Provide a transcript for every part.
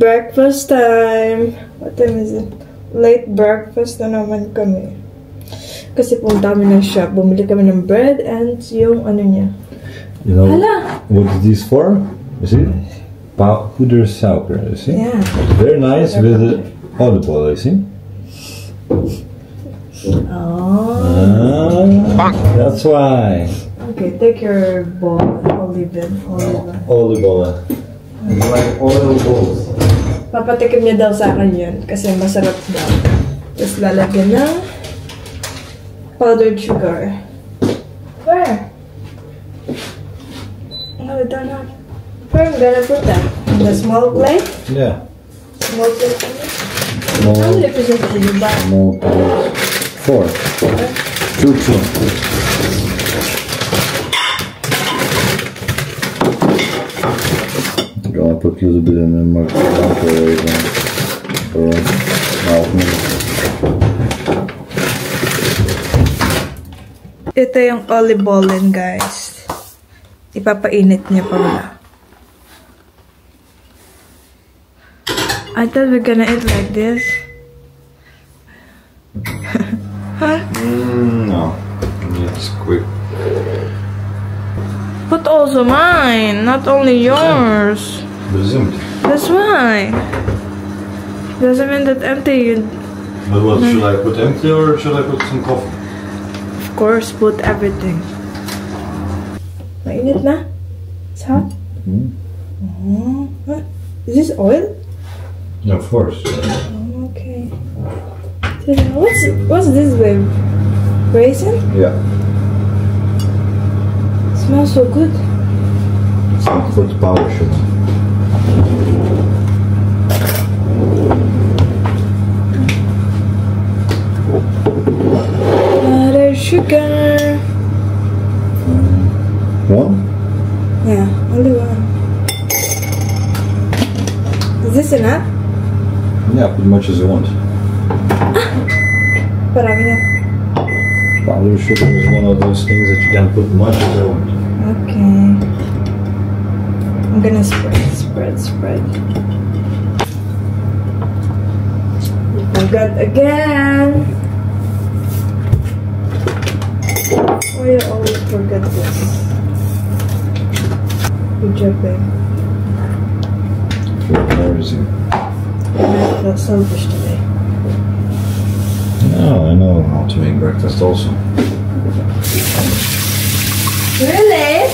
breakfast time. What time is it? Late breakfast na naman kami. Kasi punta kami ng shop. Bumili kami ng bread and yung ano niya. You know what is this for? You see? Poedersuiker, you see? Yeah. Very nice with the olive oil, you see? Oh. That's why. Okay, take your bowl. Olive Oil. It's like oil balls. Papatikim niya daw sa akin yun kasi masarap daw. Tapos lalagyan ng powdered sugar. Where? No, we don't have. Where I'm gonna put that? In the small plate? Yeah. Small plate? Small. How many pieces did you buy? Small plate. 4. Okay. 2. I'm gonna put a little bit in the microwave for half minute. Ito yung olive oil, guys. Ipapainit niya pa wala. I thought we're gonna eat like this. Huh? No. It's quick. But also mine, not only yours. But it's empty. That's why. Doesn't mean that empty. But what, should I put empty or should I put some coffee? Of course, put everything. Mainit na? It's hot? Oh, what? Is this oil? Yeah, of course. Oh, okay. What's this with? Raisin? Yeah. Smells so good. Put powder sugar. Butter sugar. One? Yeah, only one. Is this enough? Yeah, put as much as you want. Parami na. Powder sugar is one of those things that you can put much as you want. Okay. I'm gonna spread. Forgot again. Why you always forget this? Good job, babe. Embarrassing. I felt selfish today. No, I know how to make breakfast also. Really?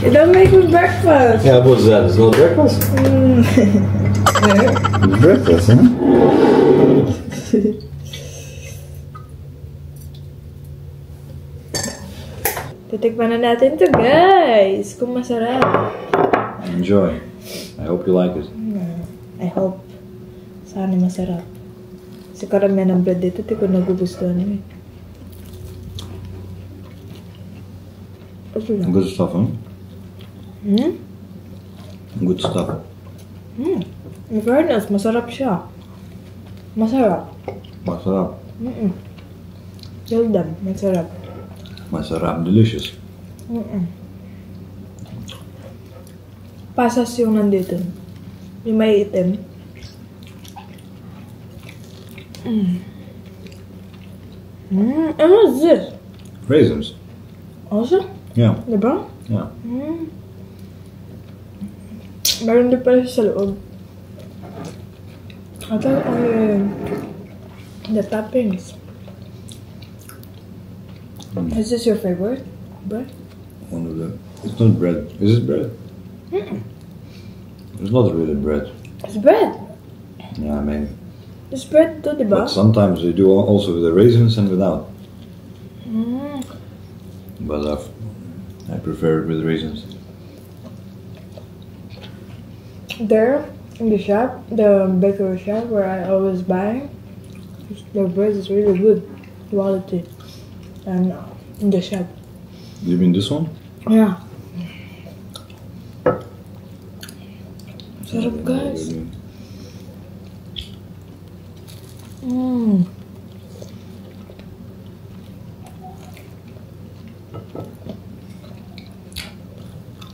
You don't make me breakfast. Yeah, what's that? It's not breakfast? It's breakfast, huh? Titikman na natin to, guys. Kung masarap. Enjoy. I hope you like it. I hope. Sana masarap. Kasi karamihan ng bread dito, di ko nagugustuhan yun. Good stuff, huh? Hmm? Good stuff. In fairness, masarap siya. Masarap. Masarap. Well done. Masarap. Masarap. Delicious. Pasas yung nandito. Yung may itim. And what's this? Raisins. Also? Yeah. Diba? Yeah. Meron din pala siya sa loob. I thought only the toppings. Is this your favorite bread? One of them. It's not bread. Is it bread? It's not really bread. It's bread. Yeah, maybe. It's bread too, diba? But sometimes they do also with the raisins and without. But I prefer it with raisins. There, in the shop, the bakery shop where I always buy, the bread is really good quality. And in the shop. You mean this one? Yeah. Sarap, guys.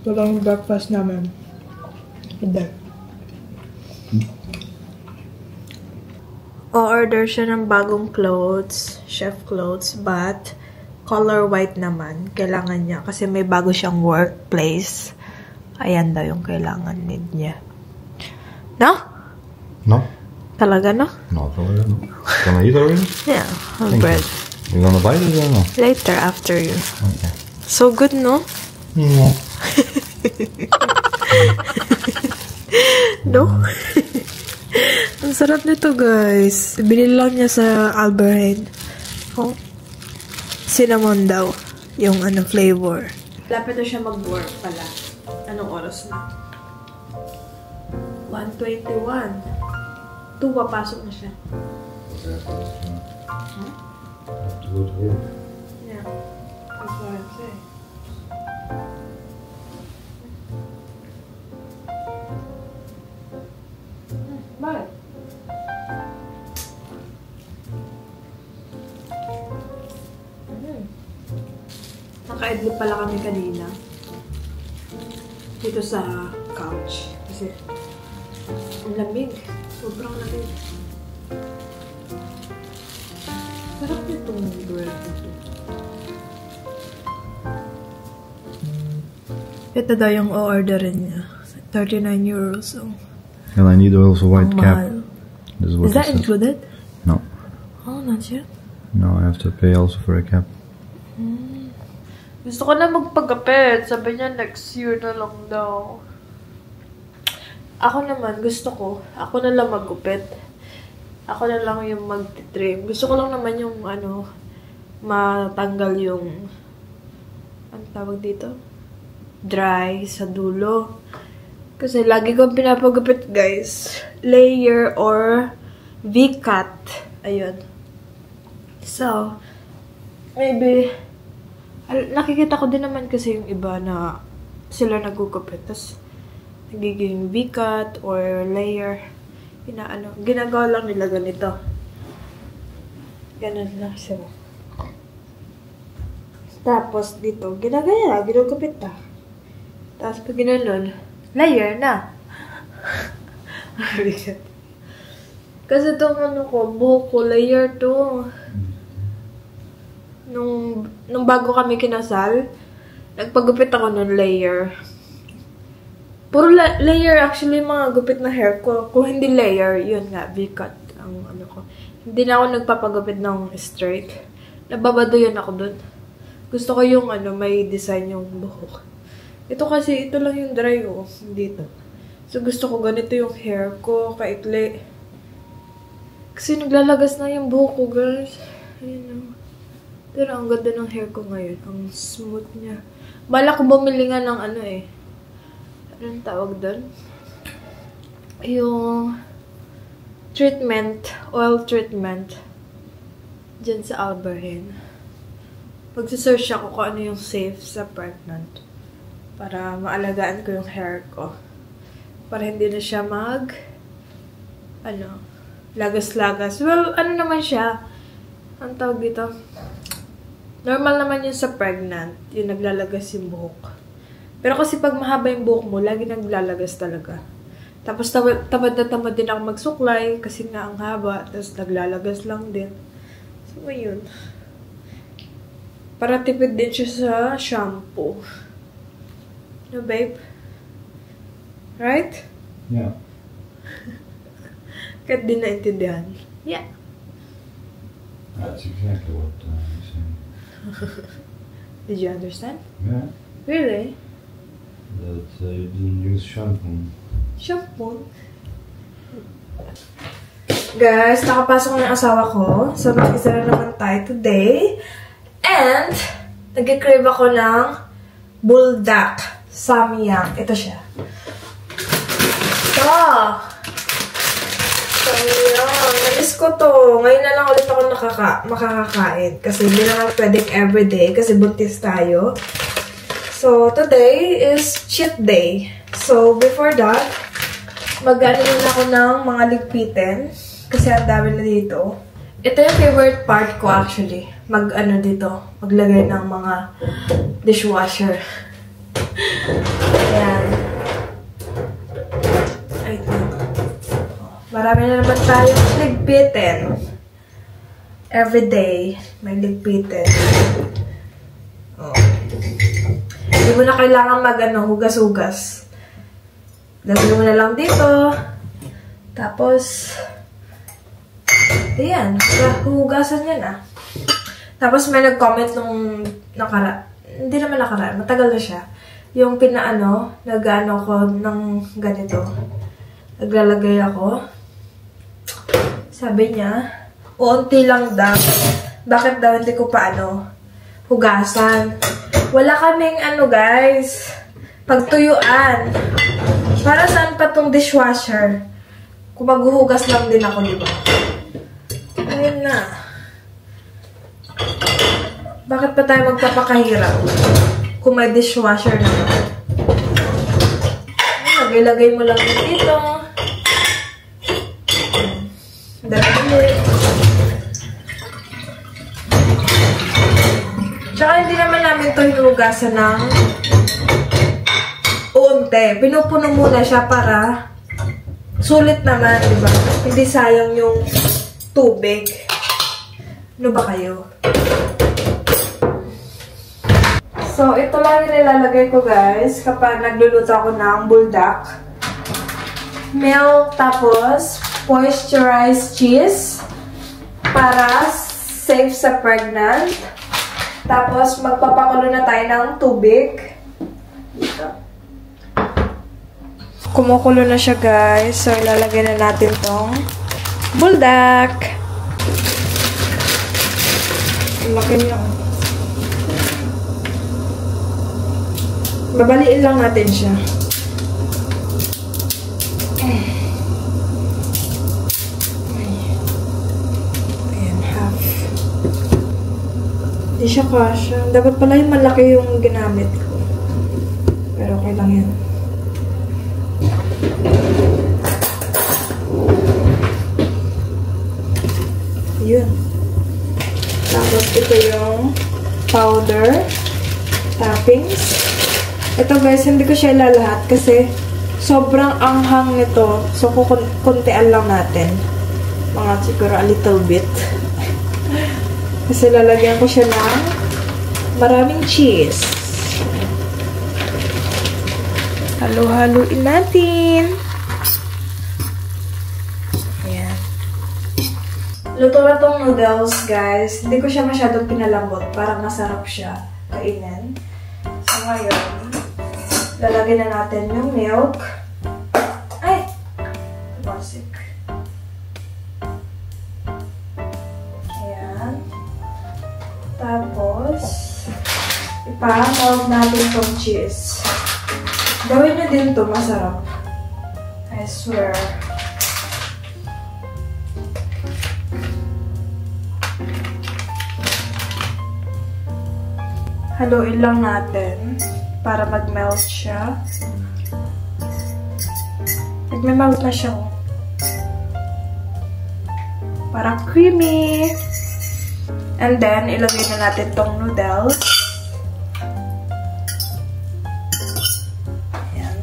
Ito lang yung breakfast namin. Today. O-order siya ng bagong clothes, chef clothes, but color white naman. Kailangan niya kasi may bago siyang workplace. Ayan daw yung kailangan need niya. No? No? Talaga, no? No, talaga no. Can I eat already? Yeah, bread. You gonna bite it or no? Later, after you. Okay. So good, no? No. No? Ang sarap nito, guys. Binili lang niya sa Alberheim. Oh. Cinnamon daw. Yung flavor. Lapit na siya mag-work pala. Anong oras na? 1:21. 2 papasok na siya. Have to go to work. Yeah. That's what I'm saying. Bakit? Naka-idlip pala kami kanina. Dito sa couch. Kasi ang lamig. Sobrang lamig. Sarap nitong bread nito. Ito daw yung o-orderin niya. 39 euros. So. And I need also white cap. Is that included? No. Oh, not yet. No, I have to pay also for a cap. Gusto ko na magpagkapit. Sabi niya next year na lang daw. Ako naman, gusto ko. Ako na lang maggupit. Ako na lang yung mag-trim. Gusto ko lang naman yung matanggal yung ano tawag dito? Dry sa dulo. Kasi lagi kong pinapagupit, guys. Layer or V-cut. Ayun. So, maybe nakikita ko din naman kasi yung iba na sila nagugupit. Tapos, nagiging V-cut or layer. Ginagawa lang nila ganito. Ganun lang siya. Tapos, dito, ginagupit na. Tapos, pag ginanon, layer na. Kasi itong buhok ko, layer to. Nung bago kami kinasal, nagpagupit ako ng layer. Puro layer actually mga gupit na hair ko. Kung hindi layer, yun nga, V-cut ang ko. Hindi na ako nagpapagupit ng straight. Nababado yun ako dun. Gusto ko yung may design yung buhok. Ito kasi, ito lang yung dry ko. Dito. So gusto ko ganito yung hair ko, kaikli. Kasi naglalagas na yung buhok ko, guys. Ayun. Pero ang ganda ng hair ko ngayon. Ang smooth niya. Bala ko bumili nga ng anong tawag doon? Yung treatment, oil treatment. Diyan sa Alberheim. Magsisearch ako kung ano yung safe sa pregnant. Para maalagaan ko yung hair ko. Para hindi na siya lagas-lagas. Well, naman siya? Ang tawag dito? Normal naman yun sa pregnant. Yung naglalagas yung buhok. Pero kasi pag mahaba yung buhok mo, lagi naglalagas talaga. Tapos tamad na tamad din ako magsuklay kasi nga ang haba. Tapos naglalagas lang din. So, yun. Para tipid din siya sa shampoo. No, babe? Right? Yeah. Kahit di naintindihan. Yeah. That's exactly what I'm saying. Did you understand? Yeah. Really? That you didn't use shampoo. Shampoo? Guys, nakapasok na yung asawa ko. So, mag-isa na naman tayo today. And, nag-crave ako ng buldak samyang. Ito siya. Samyang. Namiss ko to. Ngayon na lang ulit ako makakakain. Kasi hindi naman pwedeng everyday. Kasi buntis tayo. So, today is cheat day. So, before that, mag-ano ako ng mga ligpitin. Kasi ang dami na dito. Ito yung favorite part ko actually. Maglagay ng mga dishwasher. Ayan. Marami na naman tayong ligpitin. Everyday, may ligpitin. Oh. Hindi mo na kailangan hugas-hugas. Lagyan mo na lang dito. Tapos, ayan, hugasan yan ah. Tapos may nag-comment nung hindi naman matagal na siya. Yung nag-ano ko ng ganito. Naglalagay ako. Sabi niya, unti lang daw. Bakit daw hindi ko pa hugasan? Wala kaming guys, pagtuyuan. Para saan pa tong dishwasher? Kung maghuhugas lang din ako, di ba? Ayun na. Bakit pa tayo magpapakahirap? Kung may dishwasher naman. Lagay mo lang dito. Dali. Tsaka hindi naman namin ito hinugasan ng unti. Pinupuno muna siya para sulit naman, di ba? Hindi sayang yung tubig. Ano ba kayo? So, ito lang yung nilalagay ko, guys, kapag nagluluto ako ng buldak. Milk, tapos moisturized cheese para safe sa pregnant. Tapos, magpapakulo na tayo ng tubig. Dito. Kumukulo na siya, guys. So, ilalagay na natin tong buldak. Laki niya. Babaliin lang natin siya. Ayan, half. Hindi siya kasha. Dapat pala yung malaki yung ginamit ko. Pero okay lang yan. Yun. Tapos ito yung powder. Toppings. Ito guys, hindi ko siya ilalahat kasi sobrang anghang nito. So, kuntian lang natin. Mga siguro a little bit. Kasi lalagyan ko siya ng maraming cheese. Halo-haloin natin. Ayan. Luto na tong noodles, guys. Hindi ko siya masyadong pinalambot para masarap siya kainin. So, ngayon, lalagyan na natin yung milk. Ay! Basic. Ayan. Tapos, ipa-melt natin itong cheese. Gawin nyo din ito, masarap. I swear. Haluin lang natin para mag-melt siya. Nag-melt na siya. Parang creamy. And then, ilagay na natin tong noodles. Ayan.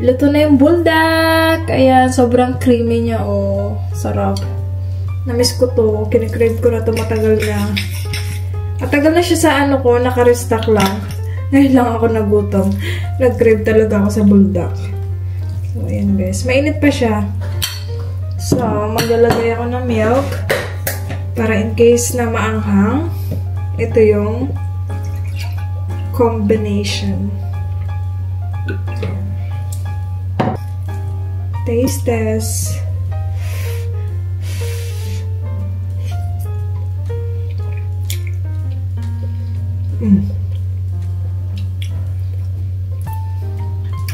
Luto na yung buldak. Ayan, sobrang creamy niya. Oh, sarap. Namiss ko to. Kinikrave ko na to matagal na. At tagal na siya sa ko, naka-restock lang. Ngayon lang ako nagutom. Nag-crave talaga ako sa buldak. So, ayan guys. Mainit pa siya. So, maglalagay ako ng milk. Para in case na maanghang. Ito yung combination. Taste test.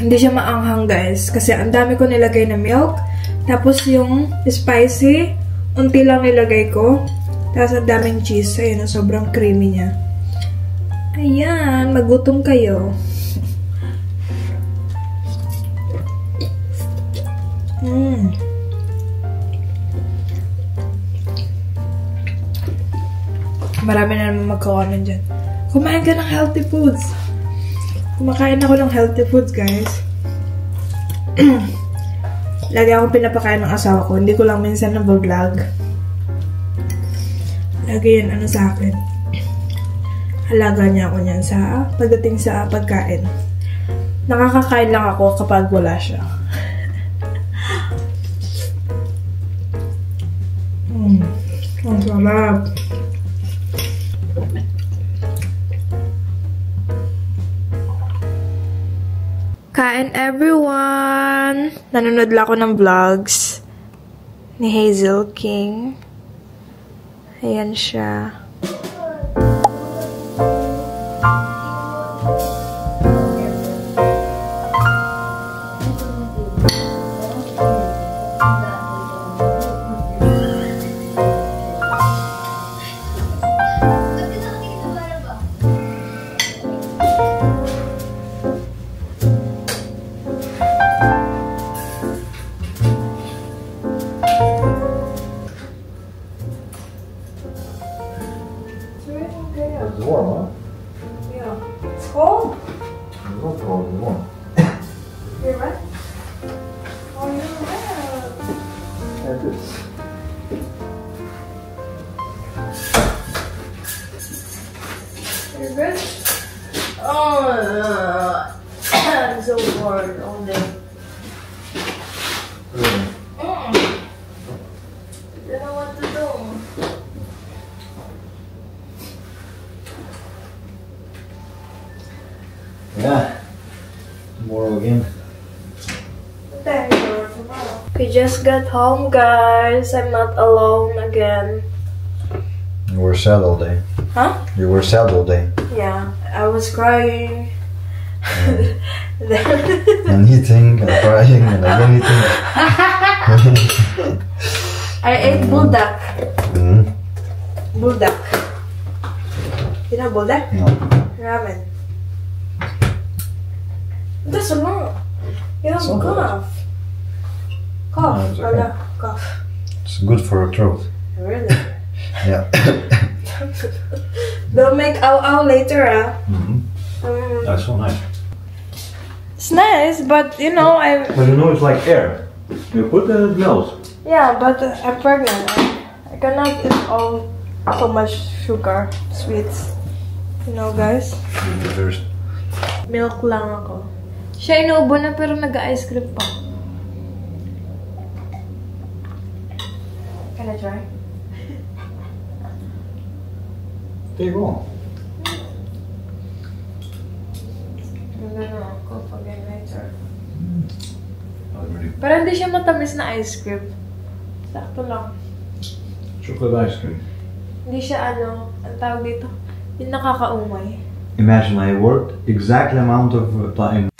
Hindi siya maanghang, guys. Kasi ang dami ko nilagay na milk. Tapos yung spicy, unti lang nilagay ko. Tapos ang daming cheese. Ayun, sobrang creamy niya. Ayan, magutom kayo. Marami na naman magkawanan dyan. Kumain ka ng healthy foods. Kumakain ako ng healthy foods, guys. Lagi akong pinapakain ng asawa ko. Hindi ko lang minsan na-vlog. Lagi yan ano sa akin. Halaga niya ako niyan sa pagdating sa pagkain. Nakakakain lang ako kapag wala siya. Ang sarap. Kain everyone! Nanonood lang ako ng vlogs ni Hazel King. Ayan siya. It's warm, huh? Yeah. It's cold? It's not cold, it's warm. You're right. Oh, you're right. Yeah, it is. You're good? Oh, I'm so bored all day. Really? I don't know what to do. Yeah. Tomorrow again. We just got home, guys. I'm not alone again. You were sad all day. Huh? You were sad all day. Yeah, I was crying. And eating and crying and again eating. I ate buldak. Buldak. You know buldak? No. Ramen. That's so long. You have So good. cough. Cough. No, it's okay. Wala, cough. It's good for your throat. Really? Yeah. Don't make ow later, ah. That's so nice. It's nice, but you know, But you know it's like air. You put it in the nose. yeah, but I'm pregnant. I cannot eat all so much sugar, sweets. You know, guys. There's Milk lang ako. Siya inuubo na pero nag-ice cream pa. Can I try? Take one. I'm gonna cook again later. Not really. Pero hindi siya matamis na ice cream. Sakto lang. Chocolate ice cream. Hindi siya ano, ang tawag dito, yung nakakaumay. Imagine I worked exactly amount of time